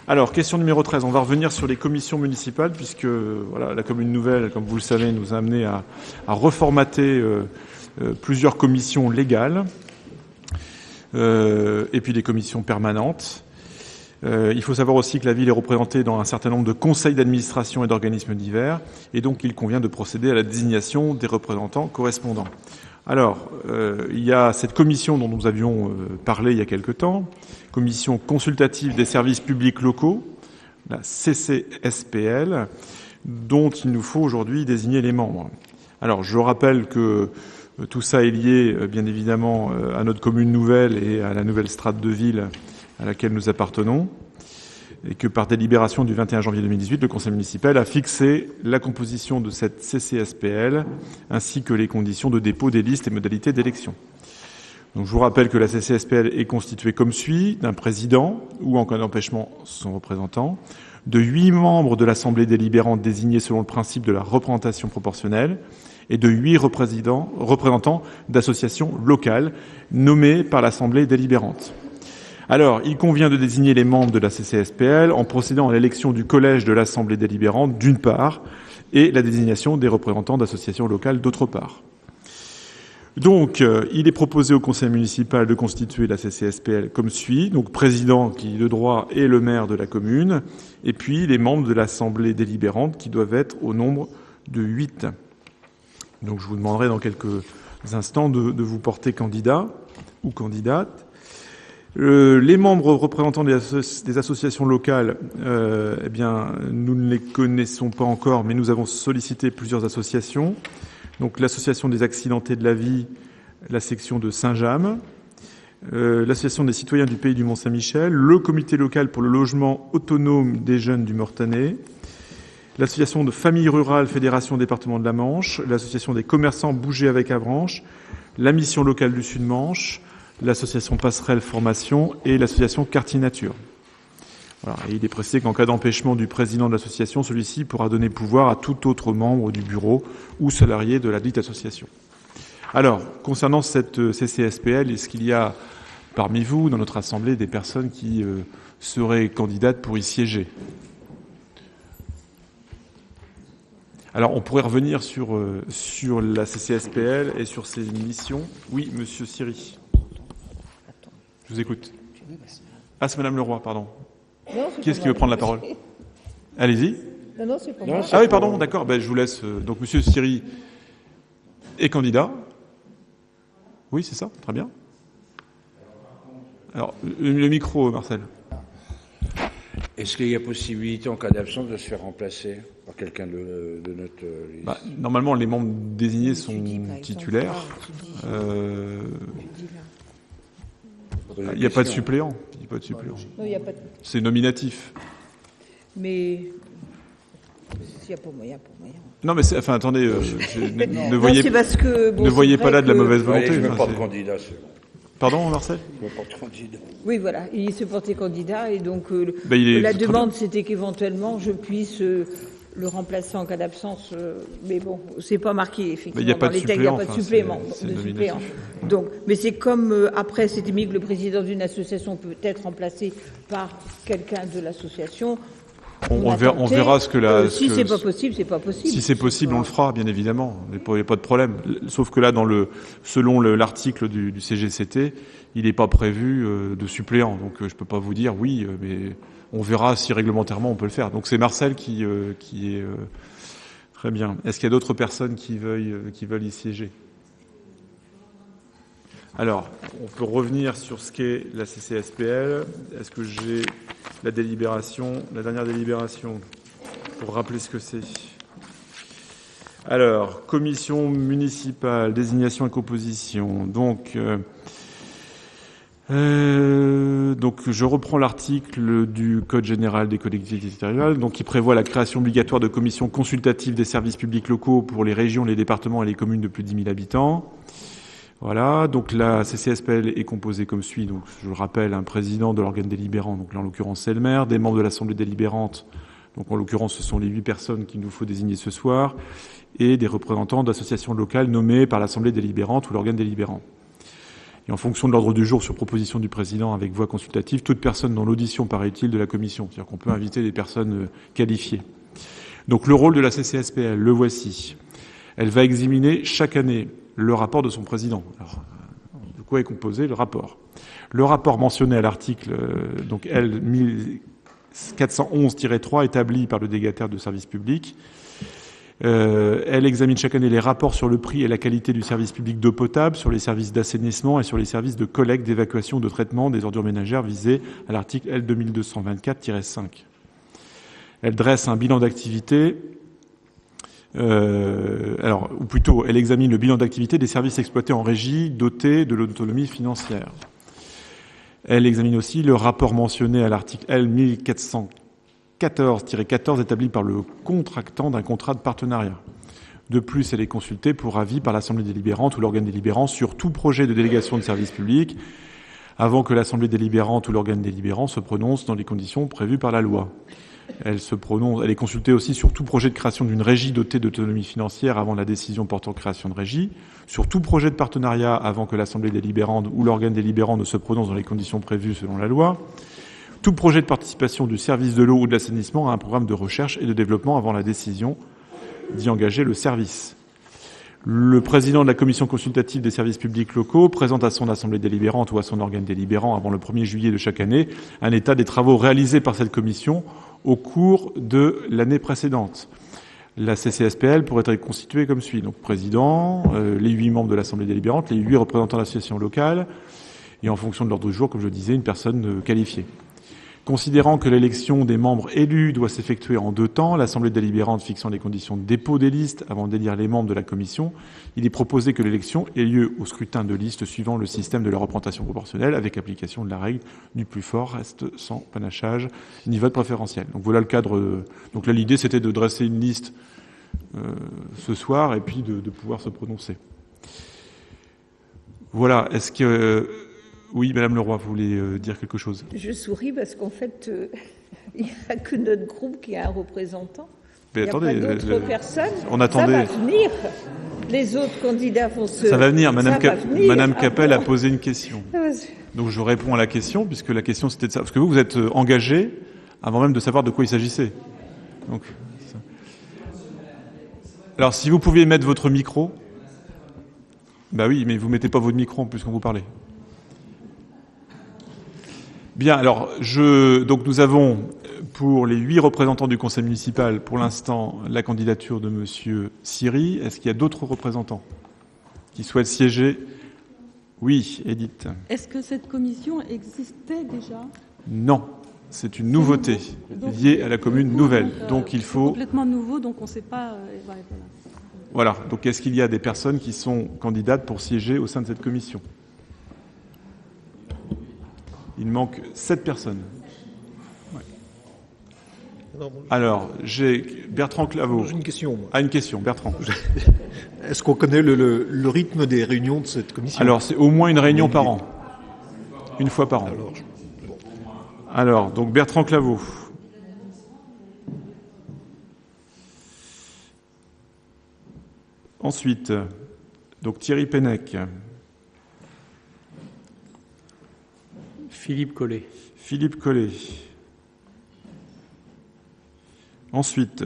Alors, question numéro 13. On va revenir sur les commissions municipales puisque voilà, la commune nouvelle, comme vous le savez, nous a amené à reformater plusieurs commissions légales et puis des commissions permanentes. Il faut savoir aussi que la ville est représentée dans un certain nombre de conseils d'administration et d'organismes divers et donc il convient de procéder à la désignation des représentants correspondants. Alors, il y a cette commission dont nous avions parlé il y a quelque temps, commission consultative des services publics locaux, la CCSPL, dont il nous faut aujourd'hui désigner les membres. Alors, je rappelle que tout ça est lié, bien évidemment, à notre commune nouvelle et à la nouvelle strate de ville à laquelle nous appartenons, et que par délibération du 21 janvier 2018, le conseil municipal a fixé la composition de cette CCSPL ainsi que les conditions de dépôt des listes et modalités d'élection. Donc, je vous rappelle que la CCSPL est constituée comme suit, d'un président ou en cas d'empêchement son représentant, de 8 membres de l'Assemblée délibérante désignés selon le principe de la représentation proportionnelle et de 8 représentants d'associations locales nommés par l'Assemblée délibérante. Alors, il convient de désigner les membres de la CCSPL en procédant à l'élection du collège de l'Assemblée délibérante d'une part et la désignation des représentants d'associations locales d'autre part. Donc, il est proposé au conseil municipal de constituer la CCSPL comme suit. Donc, président qui de droit est le maire de la commune et puis les membres de l'Assemblée délibérante qui doivent être au nombre de 8. Donc, je vous demanderai dans quelques instants de vous porter candidat ou candidate. Les membres représentants des associations locales, eh bien, nous ne les connaissons pas encore, mais nous avons sollicité plusieurs associations. Donc, l'association des accidentés de la vie, la section de Saint-James, l'association des citoyens du pays du Mont-Saint-Michel, le comité local pour le logement autonome des jeunes du Mortanet, l'association de familles rurales Fédération département de la Manche, l'association des commerçants Bouger avec Avranches, la mission locale du Sud-Manche, l'association Passerelle Formation et l'association Quartier Nature. Voilà. Et il est précisé qu'en cas d'empêchement du président de l'association, celui-ci pourra donner pouvoir à tout autre membre du bureau ou salarié de la dite association. Alors, concernant cette CCSPL, est-ce qu'il y a parmi vous, dans notre assemblée, des personnes qui seraient candidates pour y siéger ? Alors, on pourrait revenir sur la CCSPL et sur ses missions. Oui, monsieur Siri. Je vous écoute. Ah, c'est Madame Leroy, pardon. Qui est-ce qui veut prendre la parole ? Allez-y. Non, c'est pour moi. Ah oui, pardon, d'accord. Ben, je vous laisse. Donc, monsieur Siri est candidat. Oui, c'est ça, très bien. Alors, le micro, Marcel. Est-ce qu'il y a possibilité, en cas d'absence, de se faire remplacer par quelqu'un de notre liste ? Normalement, les membres désignés sont titulaires. Il n'y a pas de suppléant. Non, il n'y a pas de... C'est nominatif. Mais s'il n'y a pas moyen, Non, mais enfin, attendez, ne voyez, c'est parce que, bon, ne voyez pas là de la mauvaise Oui, volonté. je ne veux pas de candidat. Pardon, Marcel ? Je ne veux pas de candidat. Oui, voilà, il se portait candidat et donc la demande, c'était qu'éventuellement je puisse le remplacer en cas d'absence. Mais bon, c'est pas marqué, effectivement. Il n'y a pas de suppléant. Il n'y a pas de suppléant. supplément. Donc, mais c'est comme après, c'était mis que le président d'une association peut être remplacé par quelqu'un de l'association. On verra ce que la. Si c'est pas possible, c'est pas possible. Si c'est possible, on le fera, bien évidemment. Il n'y a pas de problème. Sauf que là, selon l'article du CGCT, il n'est pas prévu de suppléant. Donc, je peux pas vous dire oui, mais on verra si réglementairement on peut le faire. Donc, c'est Marcel qui est très bien. Est-ce qu'il y a d'autres personnes qui veulent y siéger ? Alors, on peut revenir sur ce qu'est la CCSPL. Est-ce que j'ai la dernière délibération, pour rappeler ce que c'est ? Alors, commission municipale, désignation et composition. Donc, je reprends l'article du Code général des collectivités territoriales, donc qui prévoit la création obligatoire de commissions consultatives des services publics locaux pour les régions, les départements et les communes de plus de 10 000 habitants. Voilà, donc la CCSPL est composée comme suit, donc je le rappelle, un président de l'organe délibérant, donc là en l'occurrence c'est le maire, des membres de l'Assemblée délibérante, donc en l'occurrence ce sont les 8 personnes qu'il nous faut désigner ce soir, et des représentants d'associations locales nommés par l'Assemblée délibérante ou l'organe délibérant. Et en fonction de l'ordre du jour, sur proposition du président avec voix consultative, toute personne dont l'audition paraît utile de la commission. C'est-à-dire qu'on peut inviter des personnes qualifiées. Donc le rôle de la CCSPL, le voici. Elle va examiner chaque année le rapport de son président. Alors, de quoi est composé le rapport? Le rapport mentionné à l'article donc L 1411-3 établi par le délégataire de service public. Elle examine chaque année les rapports sur le prix et la qualité du service public d'eau potable, sur les services d'assainissement et sur les services de collecte, d'évacuation, de traitement des ordures ménagères visés à l'article L 2224-5. Elle dresse un bilan d'activité, ou plutôt, elle examine le bilan d'activité des services exploités en régie, dotés de l'autonomie financière. Elle examine aussi le rapport mentionné à l'article L 1414-14 établi par le contractant d'un contrat de partenariat. De plus, elle est consultée pour avis par l'Assemblée délibérante ou l'organe délibérant sur tout projet de délégation de service public avant que l'Assemblée délibérante ou l'organe délibérant se prononce dans les conditions prévues par la loi. Elle est consultée aussi sur tout projet de création d'une régie dotée d'autonomie financière avant la décision portant création de régie, sur tout projet de partenariat avant que l'Assemblée délibérante ou l'organe délibérant ne se prononce dans les conditions prévues selon la loi, tout projet de participation du service de l'eau ou de l'assainissement à un programme de recherche et de développement avant la décision d'y engager le service. Le président de la commission consultative des services publics locaux présente à son assemblée délibérante ou à son organe délibérant avant le 1er juillet de chaque année un état des travaux réalisés par cette commission au cours de l'année précédente. La CCSPL pourrait être constituée comme suit. Donc, président, les 8 membres de l'assemblée délibérante, les 8 représentants d'associations locales et en fonction de l'ordre du jour, comme je disais, une personne qualifiée. Considérant que l'élection des membres élus doit s'effectuer en 2 temps, l'Assemblée délibérante fixant les conditions de dépôt des listes avant d'élire les membres de la commission, il est proposé que l'élection ait lieu au scrutin de liste suivant le système de la représentation proportionnelle avec application de la règle du plus fort reste sans panachage ni vote préférentiel. Donc voilà le cadre. Donc là, l'idée, c'était de dresser une liste ce soir et puis de pouvoir se prononcer. Voilà. Est-ce que... Oui, Madame Leroy, vous voulez dire quelque chose? Je souris parce qu'en fait, il n'y a que notre groupe qui a un représentant. Mais attendez, il n'y a pas d'autres personnes. On attendait. Ça va venir. Les autres candidats vont se... Ça va venir. Madame Capel a posé une question. Donc je réponds à la question, puisque la question c'était de ça. Parce que vous êtes engagé avant même de savoir de quoi il s'agissait. Donc, ça. Alors si vous pouviez mettre votre micro... Bah oui, mais vous mettez pas votre micro en plus quand vous parlez. Bien, alors, donc nous avons, pour les 8 représentants du conseil municipal, pour l'instant, la candidature de monsieur Siri. Est-ce qu'il y a d'autres représentants qui souhaitent siéger? Oui, Edith. Est-ce que cette commission existait déjà? Non, c'est une nouveauté liée à la commune nouvelle. Donc il faut... Complètement nouveau, donc on ne sait pas... Voilà, donc est-ce qu'il y a des personnes qui sont candidates pour siéger au sein de cette commission? Il manque 7 personnes. Ouais. Alors, j'ai Bertrand Claveau. J'ai une question. Ah, une question, Bertrand. Est-ce qu'on connaît le rythme des réunions de cette commission? Alors, c'est au moins une réunion par an. Une fois par an. Alors, donc Bertrand Claveau. Ensuite, donc Thierry Pennec. Philippe Collet. Philippe Collet. Ensuite,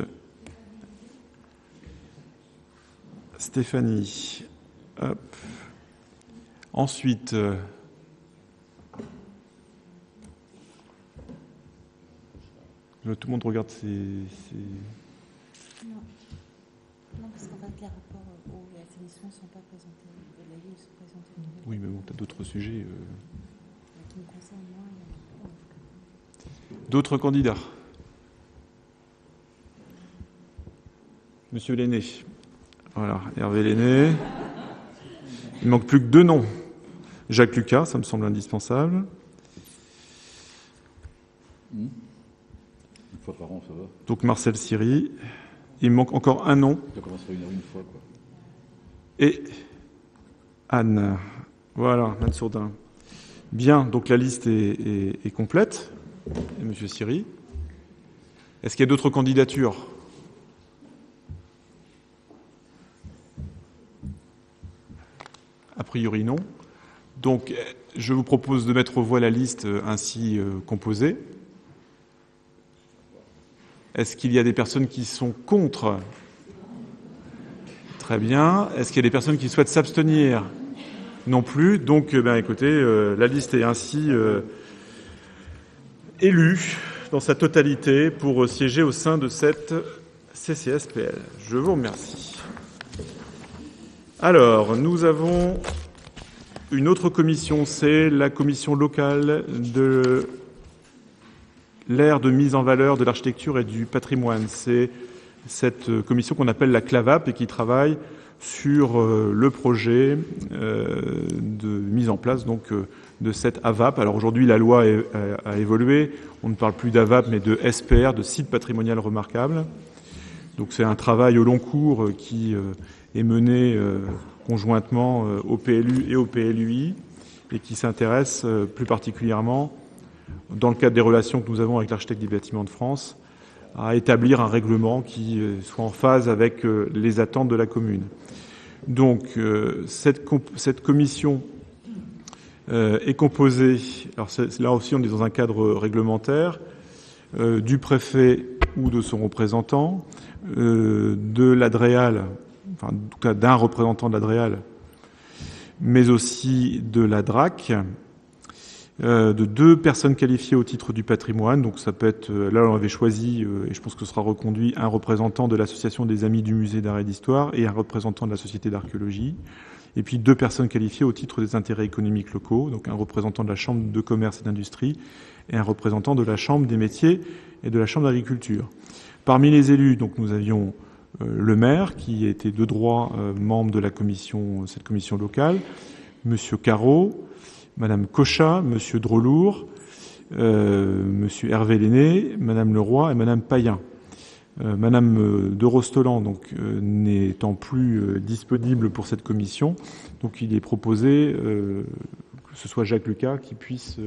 Stéphanie. Hop. Ensuite, tout le monde regarde ses... Non, parce qu'en fait, les rapports au assainissement ne sont pas présentés. Les lignes sont présentées. Oui, mais bon, tu as d'autres sujets. Qui me concernent, moi. D'autres candidats? Monsieur Lenné. Voilà, Hervé Lenné. Il ne manque plus que 2 noms. Jacques Lucas, ça me semble indispensable. Une fois par an, ça va. Donc Marcel Siri. Il me manque encore un nom. Ça commence à une fois, quoi. Et Anne. Voilà, Anne Sourdin. Bien, donc la liste est complète. Et Monsieur Siri. Est-ce qu'il y a d'autres candidatures? A priori non. Donc, je vous propose de mettre aux voix la liste ainsi composée. Est-ce qu'il y a des personnes qui sont contre ? Très bien. Est-ce qu'il y a des personnes qui souhaitent s'abstenir ? Non plus. Donc, écoutez, la liste est ainsi élue dans sa totalité pour siéger au sein de cette CCSPL. Je vous remercie. Alors, nous avons une autre commission, c'est la commission locale de l'aire de mise en valeur de l'architecture et du patrimoine. C'est cette commission qu'on appelle la CLAVAP et qui travaille sur le projet de mise en place donc de cette AVAP. Alors aujourd'hui, la loi a évolué. On ne parle plus d'AVAP, mais de SPR, de site patrimonial remarquable. Donc c'est un travail au long cours qui est mené conjointement au PLU et au PLUI et qui s'intéresse plus particulièrement, dans le cadre des relations que nous avons avec l'architecte des bâtiments de France, à établir un règlement qui soit en phase avec les attentes de la commune. Donc cette commission est composée, alors là aussi on est dans un cadre réglementaire, du préfet ou de son représentant, de l'ADREAL, enfin en tout cas d'un représentant de l'ADREAL, mais aussi de la DRAC, de 2 personnes qualifiées au titre du patrimoine. Donc ça peut être, là on avait choisi, et je pense que ce sera reconduit, un représentant de l'association des Amis du Musée d'Art et d'Histoire et un représentant de la Société d'Archéologie. Et puis 2 personnes qualifiées au titre des intérêts économiques locaux, donc un représentant de la Chambre de commerce et d'industrie et un représentant de la Chambre des métiers et de la Chambre d'agriculture. Parmi les élus, donc nous avions le maire qui était de droit membre de la commission, cette commission locale, Monsieur Carreau, Madame Cochat, Monsieur Drolour, Monsieur Hervé Lenné, Madame Leroy et Madame Payen. Madame de Rostolan, donc, n'étant plus disponible pour cette commission, donc il est proposé que ce soit Jacques Lucas qui puisse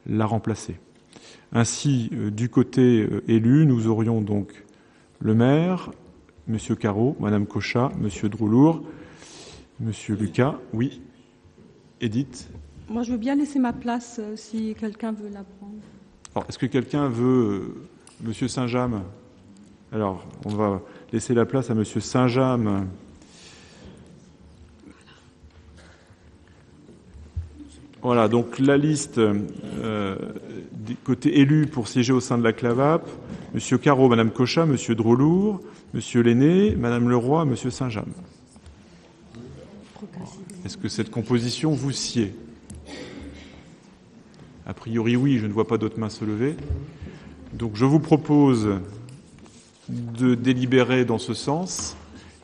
la remplacer. Ainsi, du côté élu, nous aurions donc le maire, Monsieur Carreau, Madame Cochat, Monsieur Drolour, Monsieur Lucas. Oui, Edith. Moi, je veux bien laisser ma place si quelqu'un veut la prendre. Alors, est-ce que quelqu'un veut Monsieur Saint-James ? Alors, on va laisser la place à Monsieur Saint-James. Voilà, donc la liste des côtés élus pour siéger au sein de la CLAVAP, Monsieur Carreau, Madame Cochat, Monsieur Drolour, Monsieur Lenné, Madame Leroy, Monsieur Saint-James. Est-ce que cette composition vous sied ? A priori, oui, je ne vois pas d'autres mains se lever. Donc, je vous propose de délibérer dans ce sens.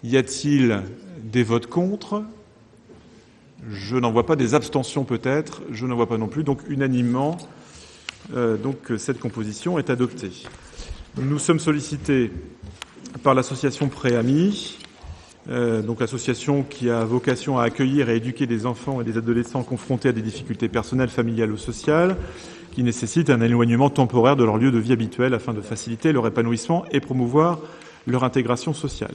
Y a-t-il des votes contre ? Je n'en vois pas. Des abstentions peut-être. Je n'en vois pas non plus. Donc, unanimement, cette composition est adoptée. Nous sommes sollicités par l'association Préamis, donc l'association qui a vocation à accueillir et éduquer des enfants et des adolescents confrontés à des difficultés personnelles, familiales ou sociales, qui nécessitent un éloignement temporaire de leur lieu de vie habituel afin de faciliter leur épanouissement et promouvoir leur intégration sociale.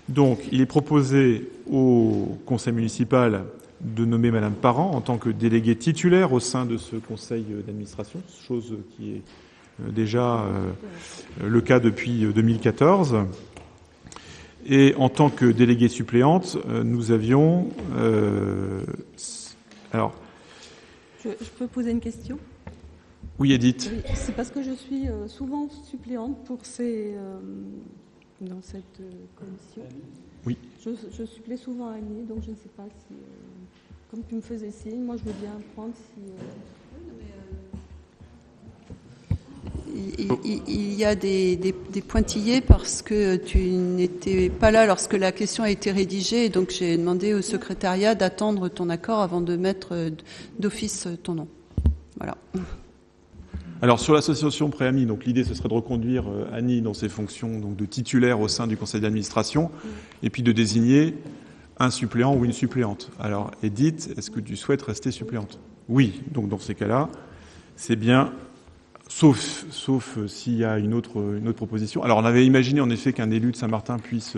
Donc, il est proposé au conseil municipal de nommer Madame Parent en tant que déléguée titulaire au sein de ce conseil d'administration, chose qui est déjà le cas depuis 2014. Et en tant que déléguée suppléante, nous avions... alors... Je peux poser une question ? Oui, Edith. Oui, c'est parce que je suis souvent suppléante pour dans cette commission. Oui. Je supplée souvent à Annie, donc je ne sais pas si... comme tu me faisais signe, moi je veux bien prendre si... Il y a des pointillés parce que tu n'étais pas là lorsque la question a été rédigée, et donc j'ai demandé au secrétariat d'attendre ton accord avant de mettre d'office ton nom. Voilà. Alors sur l'association Préamis, donc l'idée ce serait de reconduire Annie dans ses fonctions donc de titulaire au sein du conseil d'administration, et puis de désigner un suppléant ou une suppléante. Alors Edith, est-ce que tu souhaites rester suppléante ? Oui, donc dans ces cas-là, c'est bien... Sauf s'il y a une autre proposition. Alors, on avait imaginé en effet qu'un élu de Saint-Martin puisse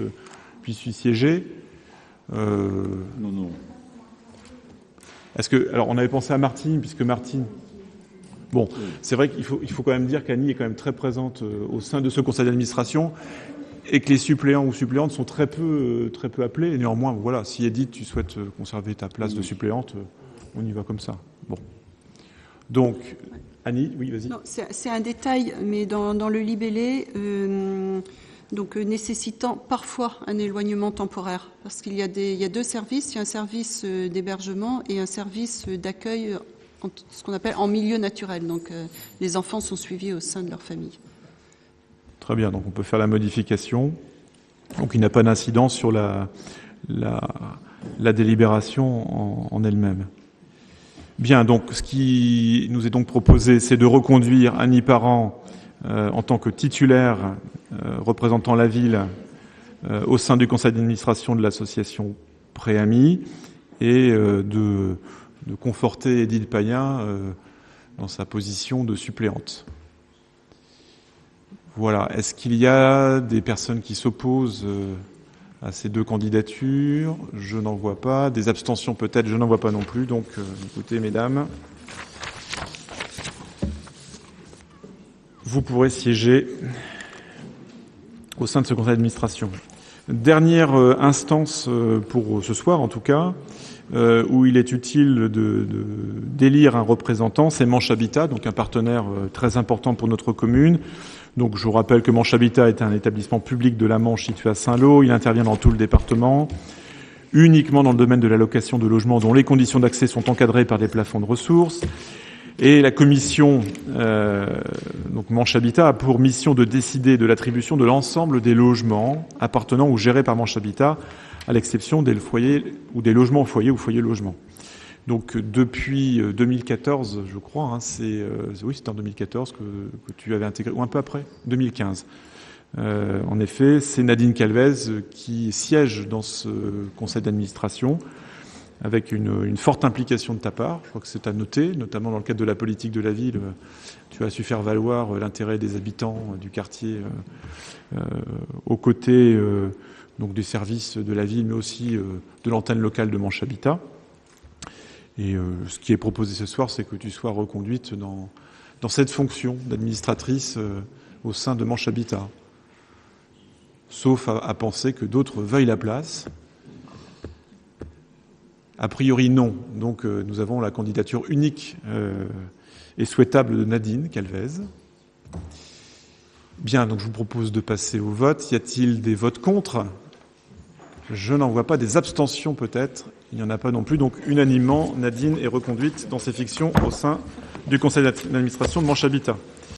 y siéger. Non. Alors, on avait pensé à Martine, puisque Martine... Bon, c'est vrai qu'il faut quand même dire qu'Annie est quand même très présente au sein de ce conseil d'administration et que les suppléants ou suppléantes sont très peu appelés. Et néanmoins, voilà, si Edith, tu souhaites conserver ta place de suppléante, on y va comme ça. Bon. Donc, Annie, oui, vas-y. Non, c'est un détail, mais dans le libellé, nécessitant parfois un éloignement temporaire. Parce qu'il y a deux services. Il y a un service d'hébergement et un service d'accueil, ce qu'on appelle en milieu naturel. Donc, les enfants sont suivis au sein de leur famille. Très bien, donc on peut faire la modification. Donc il n'y a pas d'incidence sur la délibération en elle-même. Bien, donc ce qui nous est donc proposé, c'est de reconduire Annie Parent en tant que titulaire représentant la ville au sein du conseil d'administration de l'association Préami et de conforter Edith Payen dans sa position de suppléante. Voilà. Est-ce qu'il y a des personnes qui s'opposent à ces deux candidatures? Je n'en vois pas. Des abstentions peut-être? Je n'en vois pas non plus. Donc, écoutez, mesdames, vous pourrez siéger au sein de ce conseil d'administration. Dernière instance pour ce soir, en tout cas, où il est utile d'élire un représentant, c'est Manche Habitat, donc un partenaire très important pour notre commune. Donc je vous rappelle que Manche Habitat est un établissement public de la Manche situé à Saint-Lô. Il intervient dans tout le département, uniquement dans le domaine de la location de logements dont les conditions d'accès sont encadrées par des plafonds de ressources. Et la commission donc Manche Habitat a pour mission de décider de l'attribution de l'ensemble des logements appartenant ou gérés par Manche Habitat, à l'exception des foyers ou des logements au foyer ou foyer logement. Donc depuis 2014, je crois, oui, c'était en 2014 que tu avais intégré, ou un peu après, 2015. En effet, c'est Nadine Calvez qui siège dans ce conseil d'administration avec une forte implication de ta part. Je crois que c'est à noter, notamment dans le cadre de la politique de la ville. Tu as su faire valoir l'intérêt des habitants du quartier aux côtés donc des services de la ville, mais aussi de l'antenne locale de Manche Habitat. Et ce qui est proposé ce soir, c'est que tu sois reconduite dans cette fonction d'administratrice au sein de Manche Habitat. Sauf à penser que d'autres veuillent la place. A priori, non. Donc, nous avons la candidature unique et souhaitable de Nadine Calvez. Bien, donc je vous propose de passer au vote. Y a-t-il des votes contre? Je n'en vois pas. Des abstentions peut-être? Il n'y en a pas non plus. Donc, unanimement, Nadine est reconduite dans ses fonctions au sein du conseil d'administration de Manche Habitat.